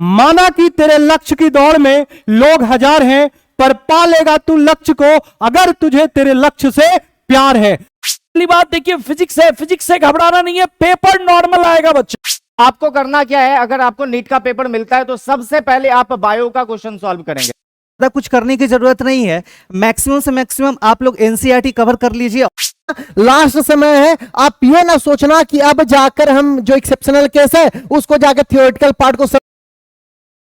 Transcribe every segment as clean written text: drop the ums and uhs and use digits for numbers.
माना कि तेरे लक्ष्य की दौड़ में लोग 1000 हैं, पर पा लेगा तू लक्ष्य को अगर तुझे तेरे लक्ष्य से प्यार है। पहली बात देखिए, फिजिक्स है, फिजिक्स से घबराना नहीं है, पेपर नॉर्मल आएगा बच्चे। आपको करना क्या है, अगर आपको नीट का पेपर मिलता है तो सबसे पहले आप बायो का क्वेश्चन सॉल्व करेंगे। ज्यादा कुछ करने की जरूरत नहीं है, मैक्सिमम से मैक्सिमम आप लोग एनसीईआरटी कवर कर लीजिए। लास्ट समय है, आप ये ना सोचना कि अब जाकर हम जो एक्सेप्शनल केस है उसको जाकर थियोरेटिकल पार्ट को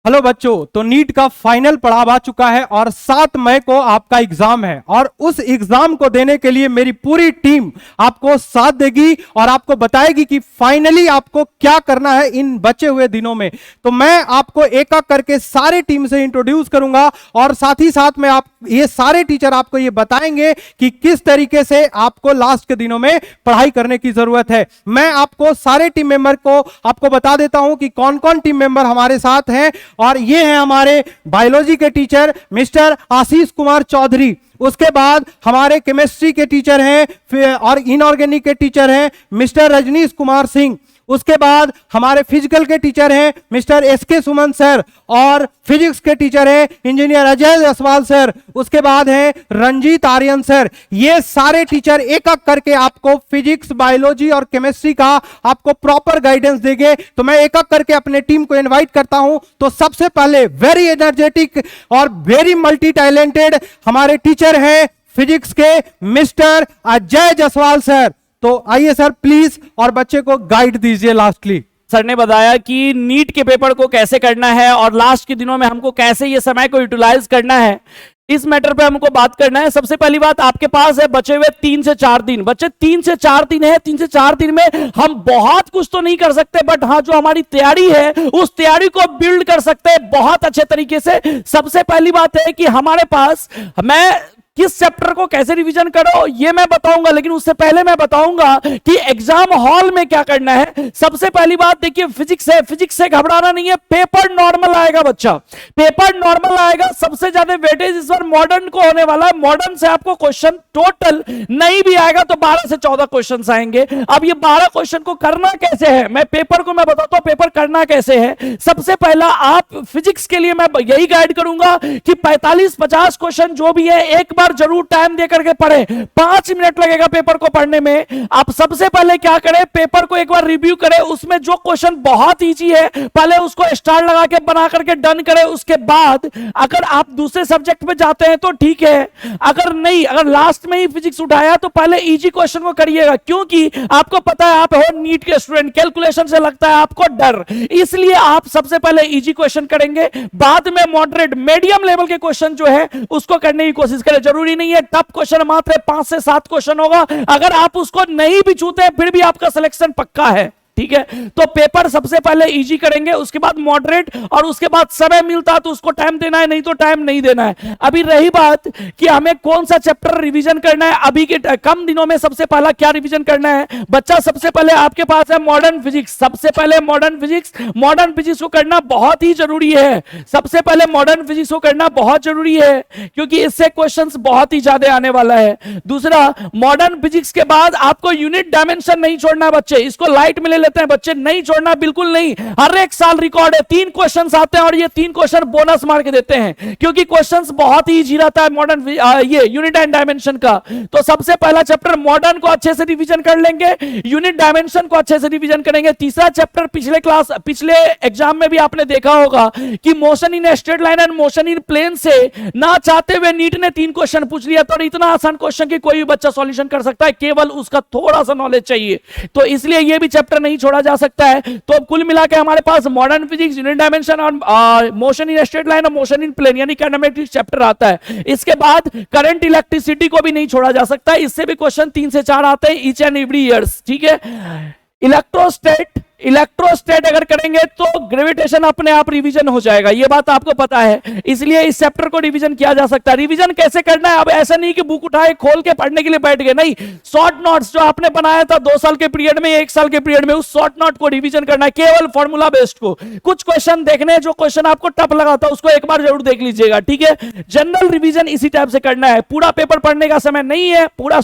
हेलो बच्चों, तो नीट का फाइनल पड़ाव आ चुका है और 7 मई को आपका एग्जाम है और उस एग्जाम को देने के लिए मेरी पूरी टीम आपको साथ देगी और आपको बताएगी कि फाइनली आपको क्या करना है इन बचे हुए दिनों में। तो मैं आपको एक एक करके सारे टीम से इंट्रोड्यूस करूंगा और साथ ही साथ में आप ये सारे टीचर आपको ये बताएंगे कि किस तरीके से आपको लास्ट के दिनों में पढ़ाई करने की जरूरत है। मैं आपको सारे टीम मेंबर को आपको बता देता हूं कि कौन कौन टीम मेंबर हमारे साथ हैं। और ये हैं हमारे बायोलॉजी के टीचर मिस्टर आशीष कुमार चौधरी, उसके बाद हमारे केमिस्ट्री के टीचर हैं और इनऑर्गेनिक के टीचर हैं मिस्टर रजनीश कुमार सिंह, उसके बाद हमारे फिजिकल के टीचर हैं मिस्टर एसके सुमन सर और फिजिक्स के टीचर हैं इंजीनियर अजय जायसवाल सर, उसके बाद हैं रंजीत आर्यन सर। ये सारे टीचर एक एक करके आपको फिजिक्स, बायोलॉजी और केमिस्ट्री का आपको प्रॉपर गाइडेंस देंगे। तो मैं एक एक करके अपने टीम को इनवाइट करता हूं। तो सबसे पहले वेरी एनर्जेटिक और वेरी मल्टी टैलेंटेड हमारे टीचर हैं फिजिक्स के मिस्टर अजय जायसवाल सर। तो आइए सर प्लीज और बच्चे को गाइड दीजिए। लास्टली सर ने बताया कि नीट के पेपर को कैसे करना है और लास्ट के दिनों में हमको कैसे ये समय को यूटिलाइज करना है, इस मैटर पे हमको बात करना है। सबसे पहली बात, आपके पास है बचे हुए 3 से 4 दिन। बच्चे 3 से 4 दिन है, 3 से 4 दिन में हम बहुत कुछ तो नहीं कर सकते, बट हाँ जो हमारी तैयारी है उस तैयारी को बिल्ड कर सकते हैं बहुत अच्छे तरीके से। सबसे पहली बात है कि हमारे पास, मैं किस चैप्टर को कैसे रिवीजन करो ये मैं बताऊंगा, लेकिन उससे पहले मैं बताऊंगा कि एग्जाम हॉल में क्या करना है। सबसे पहली बात देखिए, फिजिक्स है, फिजिक्स से घबराना नहीं है, पेपर नॉर्मल आएगा बच्चा, पेपर नॉर्मल आएगा। सबसे ज्यादा वेटेज इस बार मॉडर्न को होने वाला है। मॉडर्न से आपको क्वेश्चन टोटल नहीं भी आएगा तो 12 से 14 क्वेश्चन आएंगे। अब ये 12 क्वेश्चन को करना कैसे है, मैं पेपर को मैं बताता हूं पेपर करना कैसे है। सबसे पहला, आप फिजिक्स के लिए मैं यही गाइड करूंगा कि 45-50 क्वेश्चन जो भी है एक बार जरूर टाइम दे करके पढ़े। 5 मिनट लगेगा पेपर को पढ़ने में। आप सबसे पहले क्या करें, पेपर को एक बार रिव्यू करें, उसमें जो क्वेश्चन बहुत इजी है पहले उसको स्टार लगा के बना करके डन करें। उसके बाद अगर आप दूसरे सब्जेक्ट में जाते हैं तो ठीक है, अगर नहीं, अगर लास्ट में ही फिजिक्स उठाया तो पहले इजी क्वेश्चन को करिएगा, क्योंकि आपको पता है आप हो नीट के स्टूडेंट, कैलकुलेशन से लगता है आपको डर, इसलिए आप सबसे पहले इजी क्वेश्चन करेंगे, बाद में मॉडरेट मीडियम लेवल के क्वेश्चन जो है उसको करने की कोशिश करें। जरूरी नहीं है टफ क्वेश्चन मात्र 5 से 7 क्वेश्चन होगा, अगर आप उसको नहीं भी छूते फिर भी आपका सिलेक्शन पक्का है। ठीक है, तो पेपर सबसे पहले इजी करेंगे, उसके बाद मॉडरेट, और उसके बाद समय मिलता तो उसको टाइम देना है, नहीं तो टाइम नहीं देना है। अभी रही बात कि हमें कौन सा चैप्टर रिवीजन करना है, अभी के कम दिनों में सबसे पहला क्या रिवीजन करना है बच्चा, सबसे पहले आपके पास है मॉडर्न फिजिक्स। सबसे पहले मॉडर्न फिजिक्स, मॉडर्न फिजिक्स को करना बहुत ही जरूरी है। सबसे पहले मॉडर्न फिजिक्स को करना बहुत जरूरी है क्योंकि इससे क्वेश्चंस बहुत ही ज्यादा आने वाला है। दूसरा, मॉडर्न फिजिक्स के बाद आपको यूनिट डायमेंशन नहीं छोड़ना बच्चे, इसको लाइट में लेते हैं बच्चे, नहीं छोड़ना बिल्कुल नहीं। हर एक साल रिकॉर्ड है 3 क्वेश्चंस आते हैं और ये 3 क्वेश्चन बोनस मार के देते हैं क्योंकि क्वेश्चंस बहुत ही इजी रहता है मॉडर्न ये यूनिट एंड डायमेंशन का। तो सबसे पहला चैप्टर मॉडर्न को अच्छे से रिवीजन कर लेंगे, यूनिट डायमेंशन को अच्छे से रिवीजन करेंगे। तीसरा चैप्टर पिछले एग्जाम में भी आपने देखा होगा कि motion in straight line and motion in plane से ना चाहते हुए नीट ने 3 क्वेश्चन पूछ लिया, तो इतना आसान क्वेश्चन कि कोई भी बच्चा सॉल्यूशन कर सकता है, केवल उसका थोड़ा सा नॉलेज चाहिए। तो इसलिए यह भी चैप्टर नहीं छोड़ा जा सकता है। तो कुल मिला के हमारे पास मॉडर्न फिजिक्स, यूनिट डायमेंशन और मोशन इन स्ट्रेट लाइन और मोशन इन प्लेन यानी काइनेमेटिक्स चैप्टर आता है। इसके बाद करंट इलेक्ट्रिसिटी को भी नहीं छोड़ा जा सकता, इससे भी क्वेश्चन 3 से 4 आते हैं ईच एंड एवरी ईयर्स। ठीक है, इलेक्ट्रोस्टेट अगर करेंगे तो ग्रेविटेशन अपने आप रिवीजन हो जाएगा, ये बात आपको पता है, इसलिए इस चैप्टर को रिवीजन किया जा सकता है। रिवीजन कैसे करना है, अब ऐसा नहीं कि बुक उठाए खोल के पढ़ने के लिए बैठ गए, नहीं, शॉर्ट नोट्स जो आपने बनाया था 2 साल के पीरियड में, 1 साल के पीरियड में, उस शॉर्ट नोट को रिवीजन करना है, केवल फॉर्मूला बेस्ड को। कुछ क्वेश्चन देखने, जो क्वेश्चन आपको टफ लगा था उसको एक बार जरूर देख लीजिएगा। ठीक है, जनरल रिवीजन इसी टाइप से करना है, पूरा पेपर पढ़ने का समय नहीं है, पूरा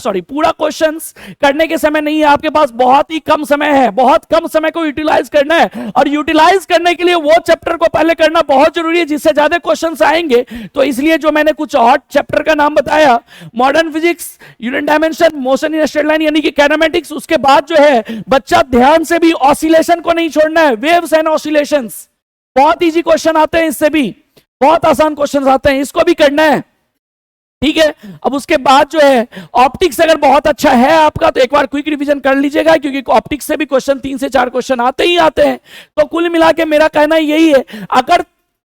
क्वेश्चन करने के समय नहीं है, आपके पास बहुत ही कम समय है, बहुत कम समय को को यूटिलाइज करना है, और यूटिलाइज करने के लिए वो चैप्टर को पहले करना बहुत जरूरी है जिससे ज्यादा क्वेश्चंस आएंगे। तो इसलिए जो मैंने कुछ और चैप्टर का नाम बताया, modern physics, unit dimension, motion in straight line यानी कि काइनेमेटिक्स, उसके बाद जो है बच्चा ध्यान से भी ऑसिलेशन को नहीं छोड़ना है, वेव्स एंड ऑसिलेशंस, बहुत इजी क्वेश्चन आते हैं, इससे भी बहुत आसान क्वेश्चन आते हैं, इसको भी करना है, ठीक है। अब उसके बाद जो है ऑप्टिक्स अगर बहुत अच्छा है आपका तो एक बार क्विक रिवीजन कर लीजिएगा, क्योंकि ऑप्टिक्स से भी क्वेश्चन 3 से 4 क्वेश्चन आते ही आते हैं। तो कुल मिला के मेरा कहना यही है, अगर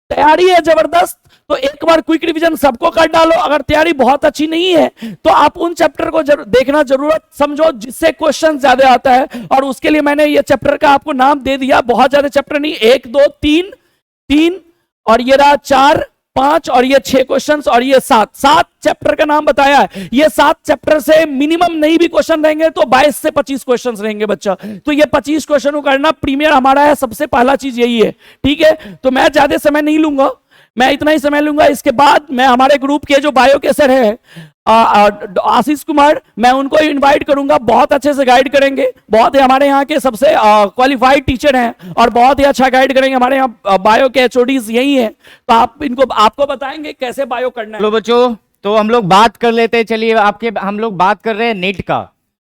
तैयारी है जबरदस्त तो एक बार क्विक रिवीजन सबको कर डालो, अगर तैयारी बहुत अच्छी नहीं है तो आप उन चैप्टर को देखना जरूरत समझो जिससे क्वेश्चन ज्यादा आता है, और उसके लिए मैंने ये चैप्टर का आपको नाम दे दिया, बहुत ज्यादा चैप्टर नहीं, 1 2 3 और ये रहा 4 5 और ये 6 क्वेश्चंस और ये 7 चैप्टर का नाम बताया है। ये 7 चैप्टर से मिनिमम नहीं भी क्वेश्चन रहेंगे तो 22 से 25 क्वेश्चंस रहेंगे बच्चा, तो ये 25 क्वेश्चन को करना प्रीमियर हमारा है, सबसे पहला चीज यही है, ठीक है। तो मैं ज्यादा समय नहीं लूंगा, मैं इतना ही समय लूंगा। इसके बाद मैं हमारे ग्रुप के जो बायो के सर है आशीष कुमार, मैं उनको इनवाइट करूंगा, बहुत अच्छे से गाइड करेंगे, बहुत ही हमारे यहाँ के सबसे क्वालिफाइड टीचर हैं और बहुत ही अच्छा गाइड करेंगे, हमारे यहाँ बायो के एचओडीज यही हैं, तो आप इनको आपको बताएंगे कैसे बायो करना है। चलो बच्चों, तो हम लोग बात कर लेते हैं, चलिए हम लोग बात कर रहे हैं नीट का।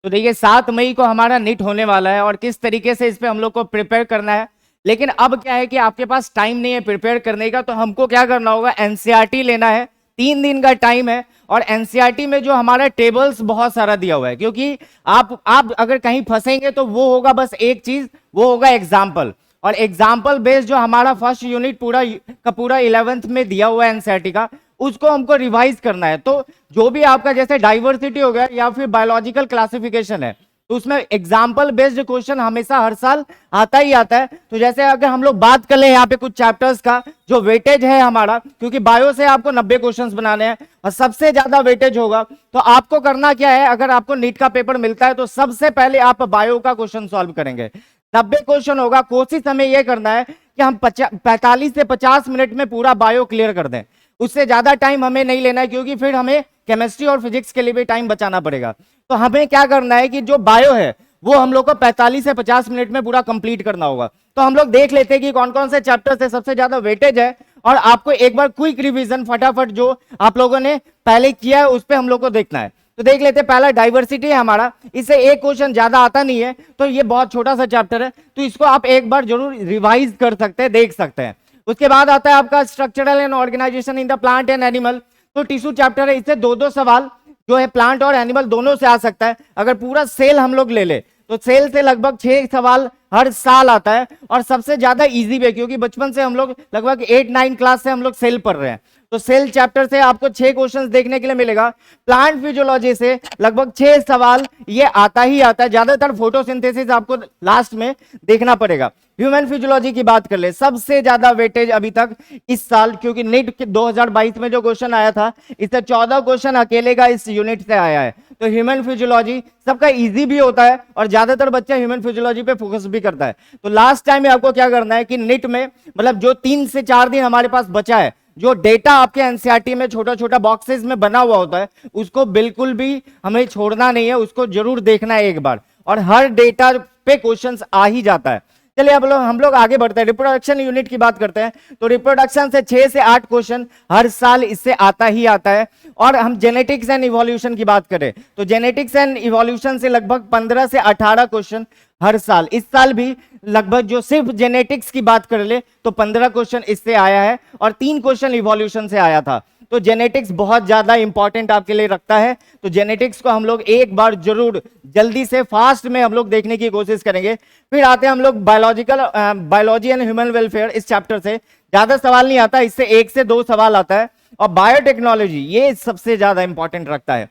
तो देखिए 7 मई को हमारा नीट होने वाला है और किस तरीके से इस पे हम लोग को प्रिपेयर करना है, लेकिन अब क्या है कि आपके पास टाइम नहीं है प्रिपेयर करने का, तो हमको क्या करना होगा, एनसीईआरटी लेना है, 3 दिन का टाइम है, और एनसीईआरटी में जो हमारा टेबल्स बहुत सारा दिया हुआ है, क्योंकि आप अगर कहीं फंसेंगे तो वो होगा बस एक चीज, वो होगा एग्जाम्पल, और एग्जाम्पल बेस्ड जो हमारा फर्स्ट यूनिट पूरा 11th में दिया हुआ है एनसीईआरटी का, उसको हमको रिवाइज करना है। तो जो भी आपका जैसे डाइवर्सिटी हो गया या फिर बायोलॉजिकल क्लासिफिकेशन है, तो उसमें एग्जाम्पल बेस्ड क्वेश्चन हमेशा हर साल आता ही आता है। तो जैसे अगर हम लोग बात कर ले यहाँ पे कुछ चैप्टर्स का जो वेटेज है हमारा, क्योंकि बायो से आपको 90 क्वेश्चंस बनाने हैं और सबसे ज्यादा वेटेज होगा, तो आपको करना क्या है, अगर आपको नीट का पेपर मिलता है तो सबसे पहले आप बायो का क्वेश्चन सॉल्व करेंगे। 90 क्वेश्चन होगा, कोशिश हमें यह करना है कि हम 45 से 50 मिनट में पूरा बायो क्लियर कर दें, उससे ज्यादा टाइम हमें नहीं लेना है, क्योंकि फिर हमें केमिस्ट्री और फिजिक्स के लिए भी टाइम बचाना पड़ेगा। तो हमें क्या करना है कि जो बायो है वो हम लोग को 45 से 50 मिनट में पूरा कंप्लीट करना होगा। तो हम लोग देख लेते हैं कि कौन कौन से चैप्टर से सबसे ज्यादा वेटेज है, और आपको एक बार क्विक रिवीजन फटाफट जो आप लोगों ने पहले किया है उस पर हम लोग को देखना है। तो देख लेते हैं, पहला डाइवर्सिटी है हमारा, इससे एक क्वेश्चन ज्यादा आता नहीं है, तो ये बहुत छोटा सा चैप्टर है, तो इसको आप एक बार जरूर रिवाइज कर सकते हैं, देख सकते हैं। उसके बाद आता है आपका structural and organisation in the plant and animal, तो टिश्यू चैप्टर है, इससे 2-2 सवाल जो है प्लांट और एनिमल दोनों से आ सकता है। अगर पूरा सेल हम लोग ले ले तो सेल से लगभग 6 सवाल हर साल आता है, और सबसे ज्यादा इजी भी है, क्योंकि बचपन से हम लोग लगभग 8-9 क्लास से हम लोग सेल पढ़ रहे हैं, तो सेल चैप्टर से आपको 6 क्वेश्चंस देखने के लिए मिलेगा। प्लांट फिजियोलॉजी से लगभग 6 सवाल ये आता ही आता है, ज्यादातर फोटोसिंथेसिस आपको लास्ट में देखना पड़ेगा। ह्यूमन फिजियोलॉजी की बात कर ले, सबसे ज्यादा वेटेज अभी तक इस साल, क्योंकि नीट 2022 में जो क्वेश्चन आया था इससे 14 क्वेश्चन अकेले का इस यूनिट से आया है। तो ह्यूमन फिजियोलॉजी सबका इजी भी होता है और ज्यादातर बच्चा ह्यूमन फिजियोलॉजी पे फोकस भी करता है। तो लास्ट टाइम में आपको क्या करना है कि नीट में मतलब जो 3 से 4 दिन हमारे पास बचा है, जो डेटा आपके एनसीईआरटी में छोटा छोटा बॉक्सेस में बना हुआ होता है उसको बिल्कुल भी हमें छोड़ना नहीं है, उसको जरूर देखना है एक बार, और हर डेटा पे क्वेश्चंस आ ही जाता है। चलिए अब हम लोग आगे बढ़ते हैं, रिप्रोडक्शन यूनिट की बात करते हैं। तो रिप्रोडक्शन से 6 से 8 क्वेश्चन हर साल इससे आता ही आता है। और हम जेनेटिक्स एंड इवोल्यूशन की बात करें तो जेनेटिक्स एंड इवोल्यूशन से लगभग 15 से 18 क्वेश्चन हर साल, इस साल भी लगभग जो सिर्फ जेनेटिक्स की बात कर ले तो 15 क्वेश्चन इससे आया है और 3 क्वेश्चन इवोल्यूशन से आया था। तो जेनेटिक्स बहुत ज्यादा इंपॉर्टेंट आपके लिए रखता है, तो जेनेटिक्स को हम लोग एक बार जरूर जल्दी से फास्ट में हम लोग देखने की कोशिश करेंगे। फिर आते हैं हम लोग बायोलॉजी एंड ह्यूमन वेलफेयर, इस चैप्टर से ज्यादा सवाल नहीं आता, इससे 1 से 2 सवाल आता है। और बायोटेक्नोलॉजी ये सबसे ज्यादा इंपॉर्टेंट रखता है।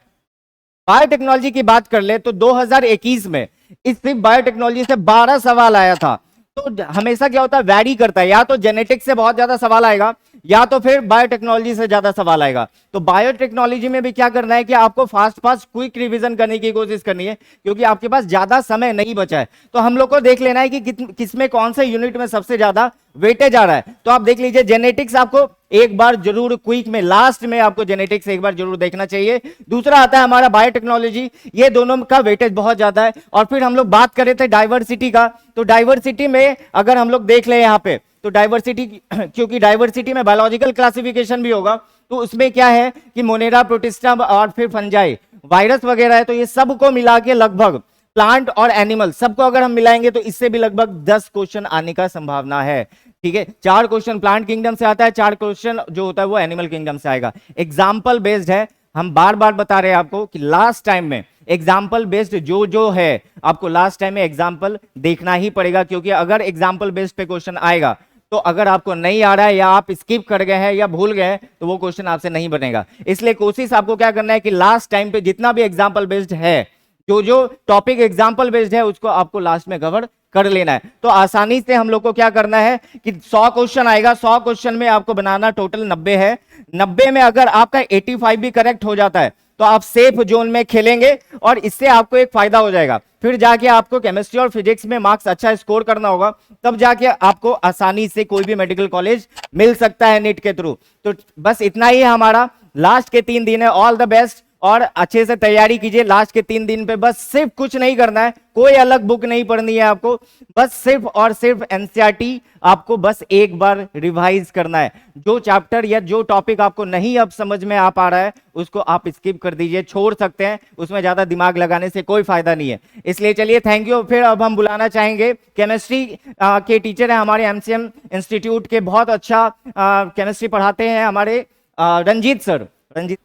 बायोटेक्नोलॉजी की बात कर ले तो 2021 में इस सिर्फ बायोटेक्नोलॉजी से 12 सवाल आया था। तो हमेशा क्या होता है, वैरी करता है, या तो जेनेटिक्स से बहुत ज्यादा सवाल आएगा या तो फिर बायोटेक्नोलॉजी से ज्यादा सवाल आएगा। तो बायोटेक्नोलॉजी में भी क्या करना है कि आपको फास्ट क्विक रिवीजन करने की कोशिश करनी है, क्योंकि आपके पास ज्यादा समय नहीं बचा है। तो हम लोग को देख लेना है कि किसमें कौन से यूनिट में सबसे ज्यादा वेटेज आ रहा है। तो आप देख लीजिए जेनेटिक्स आपको एक बार जरूर क्विक में लास्ट में आपको जेनेटिक्स एक बार जरूर देखना चाहिए। दूसरा आता है हमारा बायोटेक्नोलॉजी, ये दोनों का वेटेज बहुत ज्यादा है। और फिर हम लोग बात कर रहे थे डाइवर्सिटी का, तो डाइवर्सिटी में अगर हम लोग देख ले यहाँ पे, तो डाइवर्सिटी, क्योंकि डाइवर्सिटी में बायोलॉजिकल क्लासिफिकेशन भी होगा, तो उसमें क्या है कि मोनेरा, प्रोटिस्टा और फिर फंजाई, वायरस वगैरह है, तो ये सबको मिला के लगभग प्लांट और एनिमल सबको अगर हम मिलाएंगे तो इससे भी लगभग 10 क्वेश्चन आने का संभावना है। ठीक है, 4 क्वेश्चन प्लांट किंगडम से आता है, 4 क्वेश्चन जो होता है वो एनिमल किंगडम से आएगा। एग्जाम्पल बेस्ड है, हम बार बार बता रहे हैं आपको कि लास्ट टाइम में एग्जाम्पल बेस्ड जो है आपको लास्ट टाइम में एग्जाम्पल देखना ही पड़ेगा, क्योंकि अगर एग्जाम्पल बेस्ड पे क्वेश्चन आएगा तो अगर आपको नहीं आ रहा है या आप स्किप कर गए हैं या भूल गए हैं तो वो क्वेश्चन आपसे नहीं बनेगा। इसलिए कोशिश आपको क्या करना है कि लास्ट टाइम पे जितना भी एग्जाम्पल बेस्ड है, जो टॉपिक एग्जाम्पल बेस्ड है उसको आपको लास्ट में कवर कर लेना है। तो आसानी से हम लोग को क्या करना है कि 100 क्वेश्चन आएगा, 100 क्वेश्चन में आपको बनाना टोटल 90 है। 90 में अगर आपका 85 भी करेक्ट हो जाता है तो आप सेफ जोन में खेलेंगे और इससे आपको एक फायदा हो जाएगा। फिर जाके आपको केमिस्ट्री और फिजिक्स में मार्क्स अच्छा स्कोर करना होगा, तब जाके आपको आसानी से कोई भी मेडिकल कॉलेज मिल सकता है नीट के थ्रू। तो बस इतना ही है हमारा, लास्ट के 3 दिन है। ऑल द बेस्ट और अच्छे से तैयारी कीजिए। लास्ट के 3 दिन पे बस सिर्फ कुछ नहीं करना है, कोई अलग बुक नहीं पढ़नी है आपको, बस सिर्फ और सिर्फ एनसीईआरटी आपको बस एक बार रिवाइज करना है। जो चैप्टर या जो टॉपिक आपको नहीं अब समझ में आ पा रहा है उसको आप स्किप कर दीजिए, छोड़ सकते हैं, उसमें ज्यादा दिमाग लगाने से कोई फायदा नहीं है। इसलिए चलिए, थैंक यू। फिर अब हम बुलाना चाहेंगे केमिस्ट्री के टीचर हैं हमारे एमसीएम इंस्टीट्यूट के, बहुत अच्छा केमिस्ट्री पढ़ाते हैं हमारे रंजीत सर। रंजीत,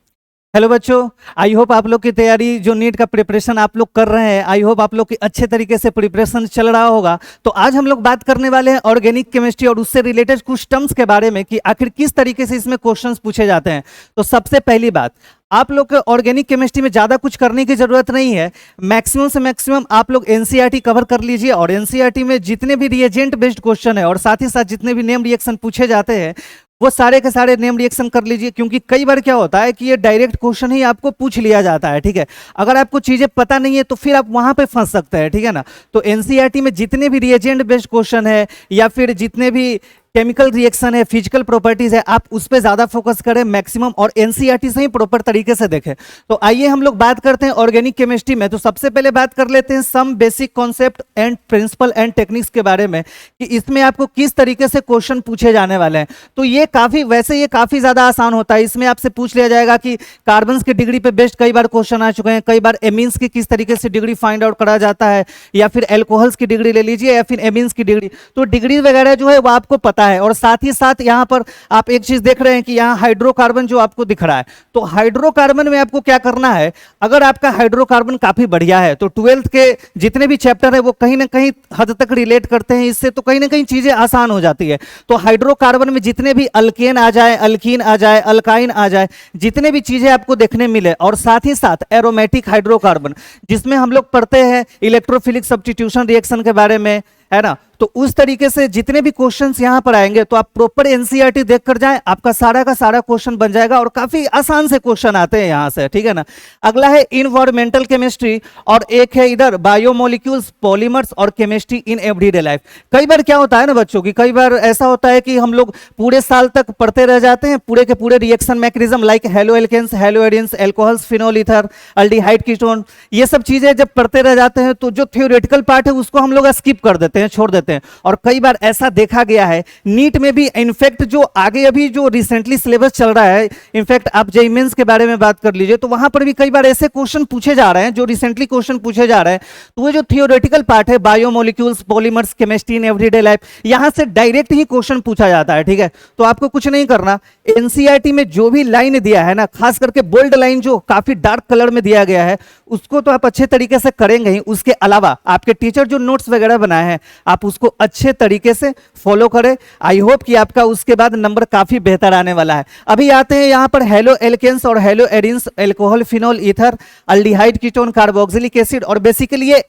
हेलो बच्चों, आई होप आप लोग की तैयारी जो नीट का प्रिपरेशन आप लोग कर रहे हैं, आई होप आप लोग की अच्छे तरीके से प्रिपरेशन चल रहा होगा। तो आज हम लोग बात करने वाले हैं ऑर्गेनिक केमिस्ट्री और उससे रिलेटेड कुछ टर्म्स के बारे में कि आखिर किस तरीके से इसमें क्वेश्चंस पूछे जाते हैं। तो सबसे पहली बात, आप लोग को ऑर्गेनिक केमिस्ट्री में ज़्यादा कुछ करने की जरूरत नहीं है। मैक्सिमम से मैक्सिमम आप लोग एनसीईआरटी कवर कर लीजिए और एनसीईआरटी में जितने भी रिएजेंट बेस्ड क्वेश्चन है और साथ ही साथ जितने भी नेम रिएक्शन पूछे जाते हैं वो सारे के सारे नेम रिएक्शन कर लीजिए, क्योंकि कई बार क्या होता है कि ये डायरेक्ट क्वेश्चन ही आपको पूछ लिया जाता है। ठीक है, अगर आपको चीजें पता नहीं है तो फिर आप वहां पे फंस सकते हैं। ठीक है ना, तो एनसीईआरटी में जितने भी रिएजेंट बेस्ड क्वेश्चन है या फिर जितने भी केमिकल रिएक्शन है, फिजिकल प्रॉपर्टीज है, आप उस पर ज्यादा फोकस करें मैक्सिमम और एनसीईआरटी से ही प्रॉपर तरीके से देखें। तो आइए हम लोग बात करते हैं ऑर्गेनिक केमिस्ट्री में। तो सबसे पहले बात कर लेते हैं some basic concept and principle and techniques के बारे में कि इसमें आपको किस तरीके से क्वेश्चन पूछे जाने वाले हैं। तो ये काफी ज्यादा आसान होता है। इसमें आपसे पूछ लिया जाएगा कि कार्बन की डिग्री पे बेस्ड कई बार क्वेश्चन आ चुके हैं, कई बार एमीन्स की किस तरीके से डिग्री फाइंड आउट करा जाता है, या फिर एल्कोहल्स की डिग्री ले लीजिए या फिर एमीन्स की डिग्री। तो डिग्री वगैरह जो है वो आपको पता है। और साथ ही साथ यहाँ पर आप एक चीज देख रहे हैं कि यहाँ हाइड्रोकार्बन जो आपको दिख रहा है, तो हाइड्रोकार्बन में आपको क्या करना है, अगर आपका हाइड्रोकार्बन काफी बढ़िया है तो 12th के जितने भी चैप्टर है वो कहीं ना कहीं हद तक रिलेट करते हैं इससे, तो कहीं ना कहीं चीजें आसान हो जाती है। तो हाइड्रोकार्बन में जितने भी अल्केन आ जाए, अल्कीन आ जाए, अल्काइन आ जाए, जितने भी चीजें आपको देखने मिले, और साथ ही साथ एरोमेटिक हाइड्रोकार्बन जिसमें हम लोग पढ़ते हैं इलेक्ट्रोफिलिक सब्स्टिट्यूशन रिएक्शन के बारे में, है ना। तो उस तरीके से जितने भी क्वेश्चंस यहां पर आएंगे तो आप प्रॉपर एनसीईआरटी देख कर जाएं, आपका सारा का सारा क्वेश्चन बन जाएगा और काफी आसान से क्वेश्चन आते हैं यहां से। ठीक है ना। अगला है इन्वायरमेंटल केमिस्ट्री और एक है इधर बायोमोलिक्यूल्स, पॉलीमर्स और केमिस्ट्री इन एवरीडे लाइफ। कई बार क्या होता है ना बच्चों की, कई बार ऐसा होता है कि हम लोग पूरे साल तक पढ़ते रह जाते हैं पूरे के पूरे reaction mechanism like haloalkanes, haloarenes, alcohols, phenol ether, aldehyde ketone, ये सब चीजें जब पढ़ते रह जाते हैं तो जो थ्योरेटिकल पार्ट है उसको हम लोग स्किप कर देते हैं, छोड़ देते हैं। और कई बार ऐसा देखा गया है नीट में भी, इनफैक्ट जो आगे अभी जो रिसेंटली सिलेबस चल रहा है, इनफैक्ट आप जेईई मेंस के बारे में बात कर लीजिए तो वहां पर भी कई बार ऐसे क्वेश्चन पूछे जा रहे हैं, जो रिसेंटली क्वेश्चन पूछे जा रहे हैं, तो वो जो थियोरेटिकल पार्ट है biomolecules, polymers, chemistry in everyday life, यहां से डायरेक्ट ही क्वेश्चन पूछा जाता है। ठीक है, तो आपको कुछ नहीं करना, एनसीईआरटी में जो भी लाइन दिया है ना, खास करके बोल्ड लाइन जो काफी डार्क कलर में दिया गया है, उसको तो आप अच्छे तरीके से करेंगे ही। उसके अलावा आपके टीचर जो नोट्स वगैरह बनाए हैं आप उसको अच्छे तरीके से फॉलो करें। आई होप कि आपका उसके बाद नंबर काफी बेहतर आने वाला है। अभी आते हैं यहाँ पर हेलो एल्केन्स और haloarenes, alcohol, phenol ether, aldehyde ketone, carboxylic acid, और बेसिकली ये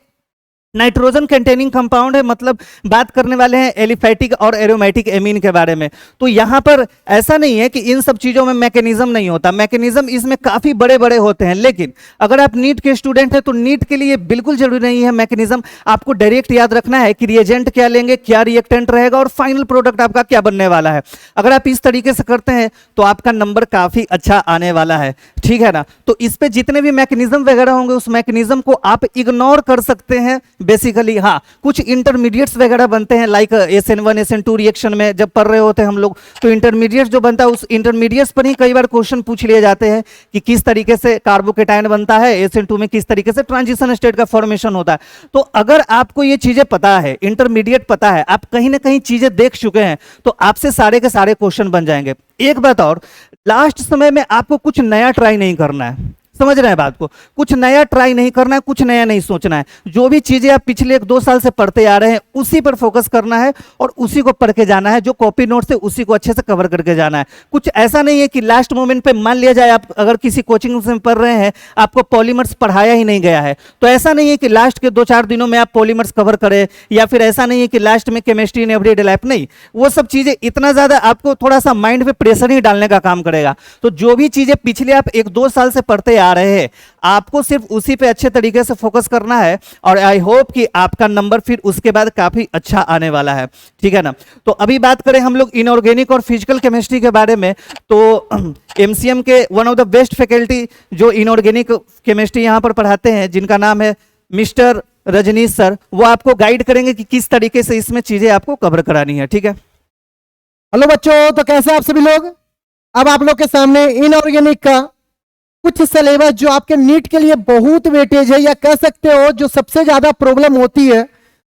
नाइट्रोजन कंटेनिंग कंपाउंड है, मतलब बात करने वाले हैं एलिफैटिक और एरोमेटिक एमीन के बारे में। तो यहाँ पर ऐसा नहीं है कि इन सब चीज़ों में मैकेनिज्म नहीं होता, मैकेनिज्म इसमें काफ़ी बड़े बड़े होते हैं। लेकिन अगर आप नीट के स्टूडेंट हैं तो नीट के लिए बिल्कुल जरूरी नहीं है मैकेनिज्म, आपको डायरेक्ट याद रखना है कि रिएजेंट क्या लेंगे, क्या रिएक्टेंट रहेगा और फाइनल प्रोडक्ट आपका क्या बनने वाला है। अगर आप इस तरीके से करते हैं तो आपका नंबर काफ़ी अच्छा आने वाला है, ठीक है ना। तो इस पे जितने भी मैकेनिज्म वगैरह होंगे उस मैकेनिज्म को आप इग्नोर कर सकते हैं बेसिकली। हाँ, कुछ इंटरमीडिएट्स वगैरह बनते हैं लाइक SN1 SN2 रिएक्शन में जब पढ़ रहे होते हैं हम लोग, तो इंटरमीडिएट जो बनता है उस इंटरमीडिएट्स पर ही कई बार क्वेश्चन पूछ लिए जाते हैं कि किस तरीके से कार्बोकेटायन बनता है, SN2 में किस तरीके से ट्रांजिशन स्टेट का फॉर्मेशन होता है। तो अगर आपको ये चीजें पता है, इंटरमीडिएट पता है, आप कहीं ना कहीं चीजें देख चुके हैं, तो आपसे सारे के सारे क्वेश्चन बन जाएंगे। एक बात और, लास्ट समय में आपको कुछ नया ट्राई नहीं करना है, समझ रहे हैं बात को, कुछ नया ट्राई नहीं करना है, कुछ नया नहीं सोचना है। जो भी चीजें आप पिछले 1-2 साल से पढ़ते आ रहे हैं उसी पर फोकस करना है और उसी को पढ़ के जाना है, जो कॉपी नोट से उसी को अच्छे से कवर करके जाना है। कुछ ऐसा नहीं है कि लास्ट मोमेंट पे मान लिया जाए आप अगर किसी कोचिंग से पढ़ रहे हैं, आपको पॉलीमर्स पढ़ाया ही नहीं गया है, तो ऐसा नहीं है कि लास्ट के 2-4 दिनों में आप पॉलीमर्स कवर करें, या फिर ऐसा नहीं है कि लास्ट में केमिस्ट्री इन एवरीडे लाइफ, नहीं। वो सब चीजें इतना ज्यादा आपको थोड़ा सा माइंड पे प्रेशर ही डालने का काम करेगा। तो जो भी चीजें पिछले आप 1-2 साल से पढ़ते आ रहे हैं, आपको सिर्फ उसी पे अच्छे तरीके से फोकस करना है और आई होप कि आपका नंबर फिर उसके बाद काफी अच्छा आने वाला है, ठीक है ना। तो अभी बात करें हम लोग इनऑर्गेनिक और फिजिकल केमिस्ट्री के बारे में, तो MCM के one of the best faculty जो इनऑर्गेनिक केमिस्ट्री यहाँ पर पढ़ाते हैं, जिनका नाम है मिस्टर रजनीश सर, वो आपको गाइड करेंगे कि किस तरीके से इसमें चीजें आपको कवर करानी है, ठीक है। हेलो बच्चों, तो कैसे आप सभी लोग। अब आप लोग के सामने इनऑर्गेनिक का कुछ सिलेबस जो आपके नीट के लिए बहुत वेटेज है, या कह सकते हो जो सबसे ज्यादा प्रॉब्लम होती है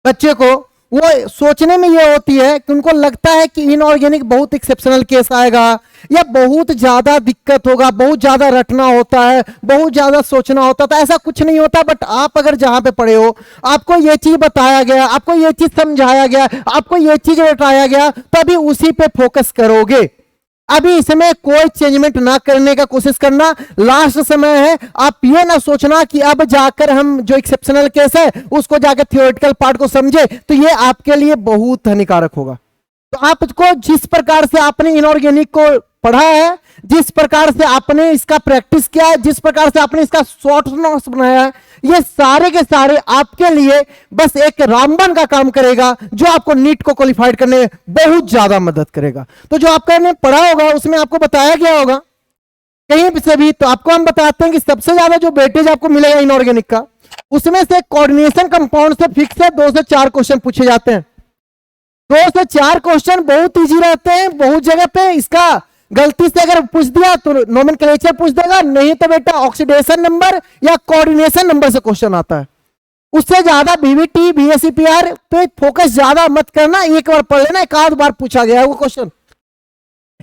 बच्चे को, वो सोचने में ये होती है कि उनको लगता है कि इनऑर्गेनिक बहुत एक्सेप्शनल केस आएगा या बहुत ज्यादा दिक्कत होगा, बहुत ज्यादा रटना होता है, बहुत ज्यादा सोचना होता था। ऐसा कुछ नहीं होता। बट आप अगर जहां पे पढ़े हो, आपको ये चीज बताया गया, आपको ये चीज समझाया गया, आपको ये चीज बताया गया, तभी उसी पे फोकस करोगे। अभी इसमें कोई चेंजमेंट ना करने का कोशिश करना, लास्ट समय है। आप ये ना सोचना कि अब जाकर हम जो एक्सेप्शनल केस है उसको जाकर थियोरेटिकल पार्ट को समझे, तो ये आपके लिए बहुत हानिकारक होगा। तो आपको जिस प्रकार से आपने इनऑर्गेनिक को पढ़ा है, जिस प्रकार से आपने इसका प्रैक्टिस किया है, जिस प्रकार से आपने इसका शॉर्ट नोट्स बनाया है, ये सारे के सारे आपके लिए बस एक रामबाण का काम करेगा, जो आपको नीट को क्वालिफाइड करने में बहुत ज्यादा मदद करेगा। तो जो आपने पढ़ा होगा उसमें आपको बताया गया होगा कहीं से भी, तो आपको हम बताते हैं कि सबसे ज्यादा जो वेटेज आपको मिलेगा इनऑर्गेनिक का, उसमें से कोऑर्डिनेशन कंपाउंड से फिक्स है 2 से 4 क्वेश्चन पूछे जाते हैं। 2 से 4 क्वेश्चन बहुत इजी रहते हैं। बहुत जगह पे इसका गलती से अगर पूछ दिया तो नोमेनक्लेचर पूछ देगा, नहीं तो बेटा ऑक्सीडेशन नंबर या कोऑर्डिनेशन नंबर से क्वेश्चन आता है। उससे ज्यादा बीवीटी बीएससीपीआर पे फोकस ज्यादा मत करना, एक बार पढ़ लेना, एक आध बार पूछा गया है वो क्वेश्चन।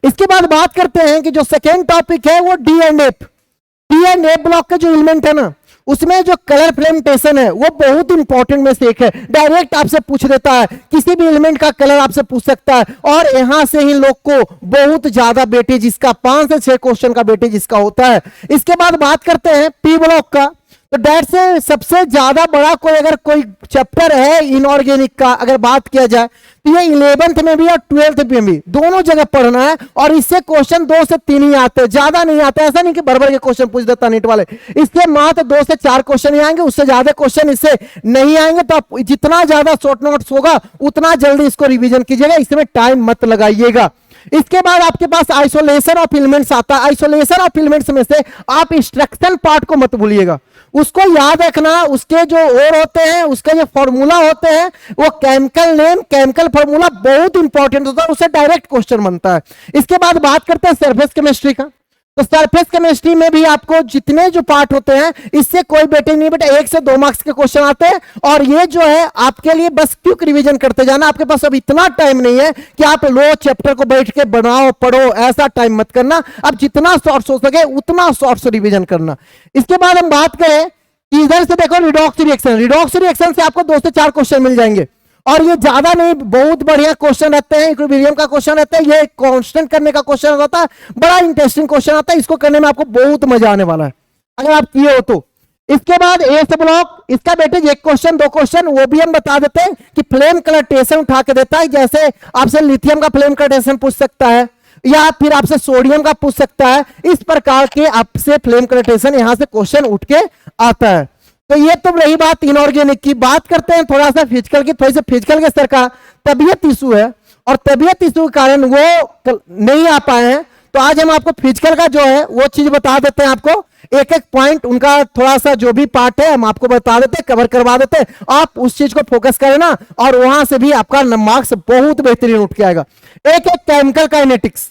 इसके बाद बात करते हैं कि जो सेकेंड टॉपिक है वो डी एंड एफ ब्लॉक के जो एलिमेंट है ना, उसमें जो कलर फ्रेगमेंटेशन है वो बहुत इंपॉर्टेंट में से एक है। डायरेक्ट आपसे पूछ देता है, किसी भी एलिमेंट का कलर आपसे पूछ सकता है, और यहां से ही लोग को बहुत ज्यादा वेटेज इसका 5 से 6 क्वेश्चन का वेटेज इसका होता है। इसके बाद बात करते हैं पी ब्लॉक का। तो डेट से सबसे ज्यादा बड़ा कोई अगर कोई चैप्टर है इनऑर्गेनिक का अगर बात किया जाए, तो ये 11th में भी और 12th में भी दोनों जगह पढ़ना है, और इससे क्वेश्चन 2 से 3 ही आते हैं, ज्यादा नहीं आते। ऐसा नहीं कि भर के क्वेश्चन पूछ देता नीट वाले, इससे मात्र 2 से 4 क्वेश्चन ही आएंगे, उससे ज्यादा क्वेश्चन इससे नहीं आएंगे। तो आप जितना ज्यादा शॉर्ट नोट्स होगा उतना जल्दी इसको रिविजन कीजिएगा, इसमें टाइम मत लगाइएगा। इसके बाद आपके पास आइसोलेशन ऑफ एलिमेंट्स आता है। आइसोलेशन ऑफ एलिमेंट्स में से आप इंस्ट्रक्शन पार्ट को मत भूलिएगा, उसको याद रखना। उसके जो और होते हैं, उसके जो फॉर्मूला होते हैं, वो केमिकल नेम, केमिकल फॉर्मूला बहुत इंपॉर्टेंट होता है, उससे डायरेक्ट क्वेश्चन बनता है। इसके बाद बात करते हैं सरफेस केमिस्ट्री का। तो सरफेस केमिस्ट्री में भी आपको जितने जो पार्ट होते हैं, इससे कोई बेटे नहीं, बेटा 1 से 2 मार्क्स के क्वेश्चन आते हैं, और ये जो है आपके लिए बस क्विक रिवीजन करते जाना। आपके पास अब इतना टाइम नहीं है कि आप लो चैप्टर को बैठ के बनाओ पढ़ो, ऐसा टाइम मत करना। अब जितना शॉर्ट्स हो सके उतना शॉर्ट्स रिवीजन करना। इसके बाद हम बात करें कि इधर से देखो रिडॉक्स रिएक्शन। रिडॉक्स रिएक्शन से आपको 2 से 4 क्वेश्चन मिल जाएंगे, और ये ज्यादा नहीं, बहुत बढ़िया क्वेश्चन रहते हैं। इक्विलिब्रियम का क्वेश्चन रहता है, ये कांस्टेंट करने का क्वेश्चन रहता है, बड़ा इंटरेस्टिंग क्वेश्चन आता है। इसको करने में आपको बहुत मजा आने वाला है अगर आप किए हो तो। इसके बाद एस ब्लॉक, इसका बेटे एक क्वेश्चन 2 क्वेश्चन वो भी हम बता देते हैं कि फ्लेम कलटेशन उठा के देता है। जैसे आपसे लिथियम का फ्लेम कलटेशन पूछ सकता है या फिर आपसे सोडियम का पूछ सकता है। इस प्रकार के आपसे फ्लेम कलटेशन यहां से क्वेश्चन उठ के आता है। तो ये तो रही बात इनऑर्गेनिक की। बात करते हैं थोड़ा सा फिजिकल की। थोड़ी सी फिजिकल के स्तर का तबीयत इशू है और तबीयत इशू के कारण वो नहीं आ पाए हैं। तो आज हम आपको फिजिकल का जो है वो चीज बता देते हैं। आपको एक एक पॉइंट उनका थोड़ा सा जो भी पार्ट है हम आपको बता देते हैं, कवर करवा देते हैं। आप उस चीज को फोकस करें ना और वहां से भी आपका मार्क्स बहुत बेहतरीन उठ के आएगा। एक एक केमिकल काइनेटिक्स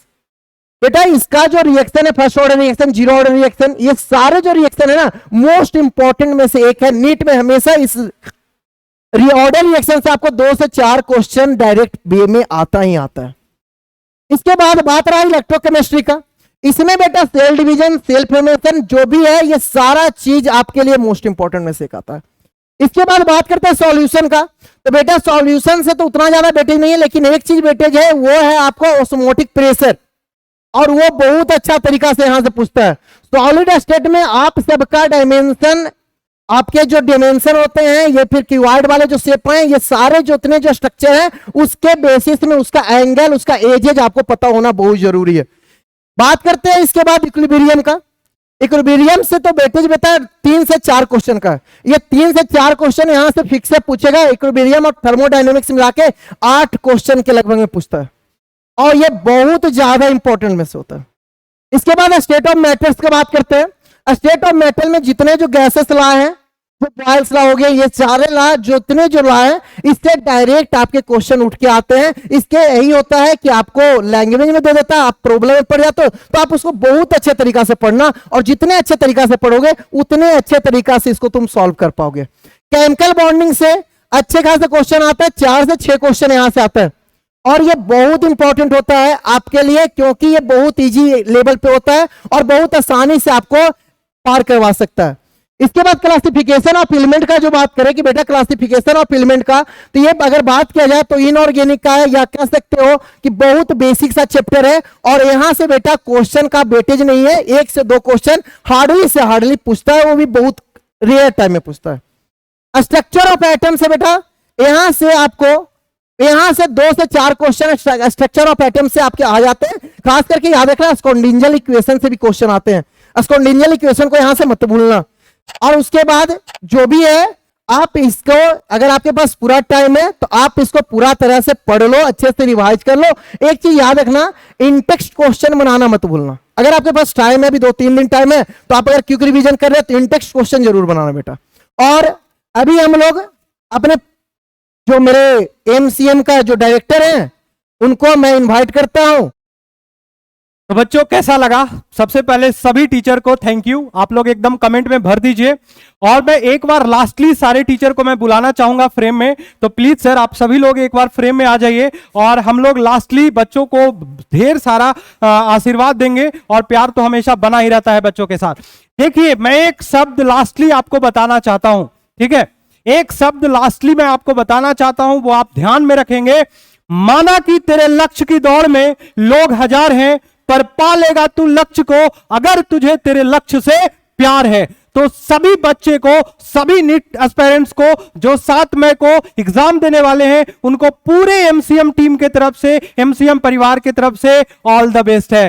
बेटा, इसका जो रिएक्शन है first order reaction, zero order reaction, ये सारे जो रिएक्शन है ना मोस्ट इंपॉर्टेंट में से एक है। नीट में हमेशा इस ऑर्डर रिएक्शन से आपको 2 से 4 क्वेश्चन डायरेक्ट वे में आता ही आता है। इसके बाद बात रहा इलेक्ट्रोकेमिस्ट्री का। इसमें बेटा सेल डिवीजन, सेल फॉर्मेशन जो भी है ये सारा चीज आपके लिए मोस्ट इंपॉर्टेंट में से एक आता है। इसके बाद बात करते हैं सॉल्यूशन का। तो बेटा सॉल्यूशन से तो उतना ज्यादा वेटेज नहीं है, लेकिन एक चीज वेटेज है वो है आपको ऑस्मोटिक प्रेशर, और वो बहुत अच्छा तरीका से यहां से पूछता है। सॉलिड स्टेट में आप सबका डायमेंशन, आपके जो डायमेंशन होते हैं ये फिर क्यूबॉइड वाले जो शेप हैं, ये सारे जितने जो स्ट्रक्चर हैं उसके बेसिस में उसका एंगल, उसका एजेज आपको पता होना बहुत जरूरी है। बात करते हैं इसके बाद इक्विलिब्रियम का। इक्विलिब्रियम से तो वेटेज बेटा 3 से 4 क्वेश्चन का। ये 3 से 4 क्वेश्चन यहां से फिक्स से पूछेगा। इक्विलिब्रियम और थर्मोडायनेमिक्स मिला के 8 क्वेश्चन के लगभग में पूछता है और ये बहुत ज्यादा इंपॉर्टेंट में से होता है। इसके बाद स्टेट ऑफ मैटर्स की बात करते हैं। स्टेट ऑफ मैटर में जितने जो गैसेस लॉ हैं, जो बॉयल्स लॉ हो गए, ये सारे लॉ जितने जो लॉ हैं इससे डायरेक्ट आपके क्वेश्चन उठ के आते हैं। इसके यही होता है कि आपको लैंग्वेज में दे देता है, आप प्रॉब्लम में पड़ जाते हो तो आप उसको बहुत अच्छे तरीका से पढ़ना, और जितने अच्छे तरीका से पढ़ोगे उतने अच्छे तरीका से इसको तुम सॉल्व कर पाओगे। केमिकल बॉन्डिंग से अच्छे खासे क्वेश्चन आता है, 4 से 6 क्वेश्चन यहां से आता है और ये बहुत इंपॉर्टेंट होता है आपके लिए, क्योंकि ये बहुत इजी लेवल पे होता है और बहुत आसानी से आपको पार करवा सकता है। इसके बाद क्लासिफिकेशन ऑफ एलिमेंट का जो बात करें कि बेटा क्लासिफिकेशन ऑफ एलिमेंट का, तो ये अगर बात किया जाए तो इनऑर्गेनिक का है, या कह सकते हो कि बहुत बेसिक सा चैप्टर है और यहां से बेटा क्वेश्चन का वेटेज नहीं है। 1 से 2 क्वेश्चन हार्डली से हार्डली पूछता है, वो भी बहुत रेयर टाइम में पूछता है। स्ट्रक्चर ऑफ एटम से बेटा यहां से आपको 2 से 4 क्वेश्चन स्ट्रक्चर ऑफ एटम से आपके आ जाते हैं। खास करके याद रखना स्कॉन्डिंजल इक्वेशन से भी क्वेश्चन आते हैं। स्कॉन्डिंजल इक्वेशन को यहां से मत भूलना। और उसके बाद जो भी है आप इसको, अगर आपके पास पूरा टाइम है तो आप इसको पूरा तरह से पढ़ लो, अच्छे से रिवाइज कर लो। एक चीज याद रखना, इनटेक्स्ट क्वेश्चन बनाना मत भूलना। अगर आपके पास टाइम है, अभी 2-3 दिन टाइम है, तो आप अगर क्विक रिवीजन कर रहे हो तो इनटेक्स्ट क्वेश्चन जरूर बनाना बेटा। और अभी हम लोग अपने जो मेरे एमसीएम का जो डायरेक्टर हैं उनको मैं इनवाइट करता हूं। तो बच्चों कैसा लगा? सबसे पहले सभी टीचर को थैंक यू, आप लोग एकदम कमेंट में भर दीजिए। और मैं एक बार लास्टली सारे टीचर को मैं बुलाना चाहूंगा फ्रेम में, तो प्लीज सर आप सभी लोग एक बार फ्रेम में आ जाइए और हम लोग लास्टली बच्चों को ढेर सारा आशीर्वाद देंगे और प्यार तो हमेशा बना ही रहता है बच्चों के साथ। देखिए मैं एक शब्द लास्टली आपको बताना चाहता हूं, ठीक है? एक शब्द लास्टली मैं आपको बताना चाहता हूं, वो आप ध्यान में रखेंगे। माना कि तेरे लक्ष्य की दौड़ में लोग 1000 हैं, पर पा लेगा तू लक्ष्य को अगर तुझे तेरे लक्ष्य से प्यार है। तो सभी बच्चे को, सभी नीट एस्पिरेंट्स को जो 7 मई को एग्जाम देने वाले हैं, उनको पूरे एमसीएम टीम के तरफ से, एमसीएम परिवार की तरफ से ऑल द बेस्ट है।